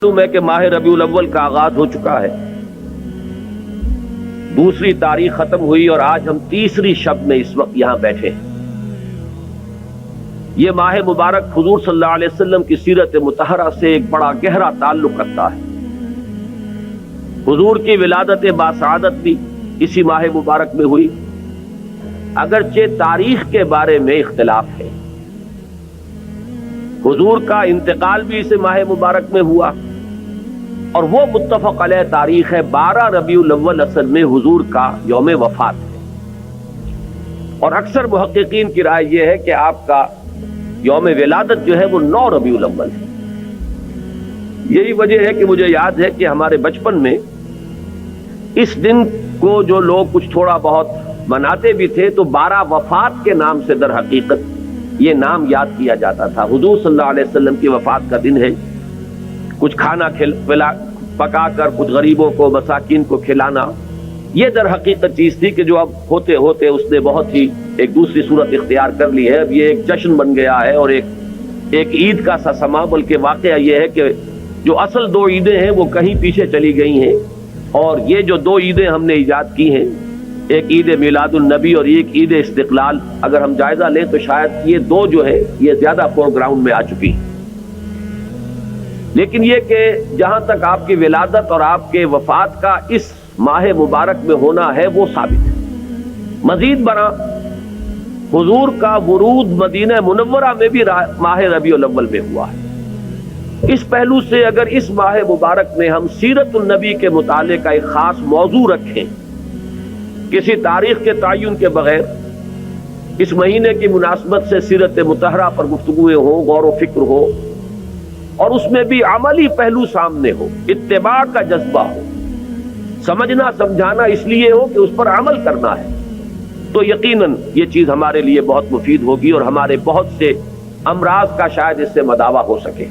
معلوم ہے کہ ماہ ربیع الاول کا آغاز ہو چکا ہے، دوسری تاریخ ختم ہوئی اور آج ہم تیسری شب میں اس وقت یہاں بیٹھے ہیں۔ یہ ماہ مبارک حضور صلی اللہ علیہ وسلم کی سیرت مطہرہ سے ایک بڑا گہرا تعلق رکھتا ہے۔ حضور کی ولادت باسعادت بھی اسی ماہ مبارک میں ہوئی، اگرچہ تاریخ کے بارے میں اختلاف ہے۔ حضور کا انتقال بھی اس ماہ مبارک میں ہوا، اور وہ متفق علیہ تاریخ ہے 12 ربیع الاول اصل میں حضور کا یوم وفات ہے، اور اکثر محققین کی رائے یہ ہے کہ آپ کا یوم ولادت جو ہے وہ 9 ربیع الاول ہے۔ یہی وجہ ہے کہ مجھے یاد ہے کہ ہمارے بچپن میں اس دن کو جو لوگ کچھ تھوڑا بہت مناتے بھی تھے تو 12 وفات کے نام سے در حقیقت یہ نام یاد کیا جاتا تھا۔ حضور صلی اللہ علیہ وسلم کی وفات کا دن ہے، کچھ کھانا پکا کر کچھ غریبوں کو مساکین کو کھلانا، یہ در حقیقت چیز تھی کہ جو اب ہوتے ہوتے اس نے بہت ہی ایک دوسری صورت اختیار کر لی ہے۔ اب یہ ایک جشن بن گیا ہے اور ایک عید کا سا سما، بلکہ واقعہ یہ ہے کہ جو اصل 2 عیدیں ہیں وہ کہیں پیچھے چلی گئی ہیں، اور یہ جو 2 عیدیں ہم نے ایجاد کی ہیں، ایک عید میلاد النبی اور ایک عید استقلال، اگر ہم جائزہ لیں تو شاید یہ 2 جو ہے یہ زیادہ فور گراؤنڈ میں آ چکی ہیں۔ لیکن یہ کہ جہاں تک آپ کی ولادت اور آپ کے وفات کا اس ماہ مبارک میں ہونا ہے وہ ثابت ہے۔ مزید برآں حضور کا ورود مدینہ منورہ میں بھی ماہ ربیع الاول میں ہوا ہے۔ اس پہلو سے اگر اس ماہ مبارک میں ہم سیرت النبی کے مطالعے کا ایک خاص موضوع رکھیں، کسی تاریخ کے تعین کے بغیر اس مہینے کی مناسبت سے سیرت مطہرہ پر گفتگویں ہوں، غور و فکر ہو، اور اس میں بھی عملی پہلو سامنے ہو، اتباع کا جذبہ ہو، سمجھنا سمجھانا اس لیے ہو کہ اس پر عمل کرنا ہے، تو یقیناً یہ چیز ہمارے لیے بہت مفید ہوگی اور ہمارے بہت سے امراض کا شاید اس سے مداوع ہو سکے۔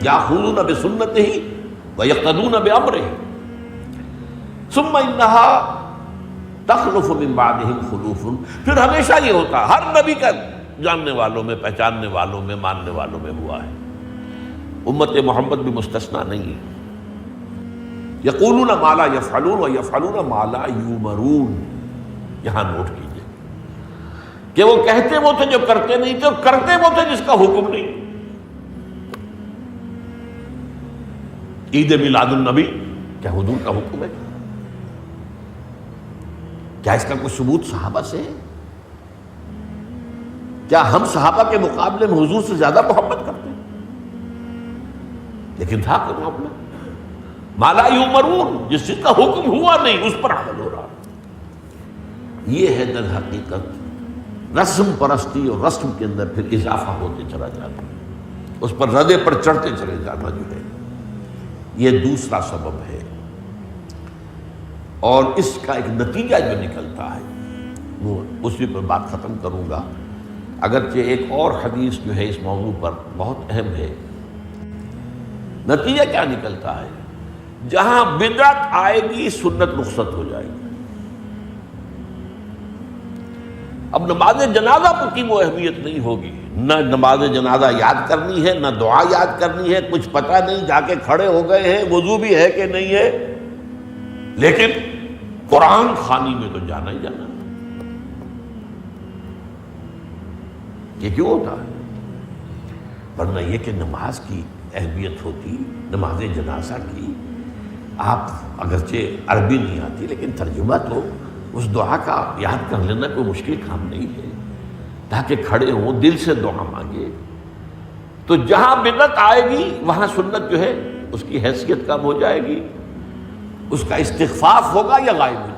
یاخذون بسنتہ ویقتدون بامرہ ثم انہا تخلف من بعدہم خلوف۔ پھر ہمیشہ یہ ہوتا، ہر نبی کا جاننے والوں میں، پہچاننے والوں میں، ماننے والوں میں ہوا ہے، امت محمد بھی مستثنیٰ نہیں ہے۔ یقولون ما لا یفعلون ویفعلون ما لا یؤمرون۔ یہاں نوٹ کیجئے کہ وہ کہتے وہ تھے جو کرتے نہیں تھے، اور کرتے وہ تھے جس کا حکم نہیں۔ عید میلاد النبی کیا حضور کا حکم ہے؟ کیا اس کا کوئی ثبوت صحابہ سے ہے؟ کیا ہم صحابہ کے مقابلے میں حضور سے زیادہ محبت کرتے ہیں؟ لیکن تھا کوئی معاملہ ما لا یؤمرون، جس چیز کا حکم ہوا نہیں اس پر عمل ہو رہا۔ یہ ہے در حقیقت رسم پرستی، اور رسم کے اندر پھر اضافہ ہوتے چلا جاتا، اس پر ردے پر چڑھتے چلے جانا جو ہے، یہ دوسرا سبب ہے۔ اور اس کا ایک نتیجہ جو نکلتا ہے وہ اسی پر بات ختم کروں گا، اگرچہ ایک اور حدیث جو ہے اس موضوع پر بہت اہم ہے۔ نتیجہ کیا نکلتا ہے؟ جہاں بدعت آئے گی سنت رخصت ہو جائے گی۔ اب نماز جنازہ پر کی وہ اہمیت نہیں ہوگی، نہ نماز جنازہ یاد کرنی ہے، نہ دعا یاد کرنی ہے، کچھ پتہ نہیں، جا کے کھڑے ہو گئے ہیں، وضو بھی ہے کہ نہیں ہے، لیکن قرآن خوانی میں تو جانا ہی جانا۔ یہ کیوں ہوتا ہے؟ ورنہ یہ کہ نماز کی اہمیت ہوتی، نماز جنازہ کی، آپ اگرچہ عربی نہیں آتی لیکن ترجمہ تو اس دعا کا یاد کر لینا کوئی مشکل کام نہیں ہے، تاکہ کھڑے ہوں دل سے دعا مانگے۔ تو جہاں بدعت آئے گی وہاں سنت جو ہے اس کی حیثیت کم ہو جائے گی، اس کا استخفاف ہوگا یا غائب ہو جائے گا۔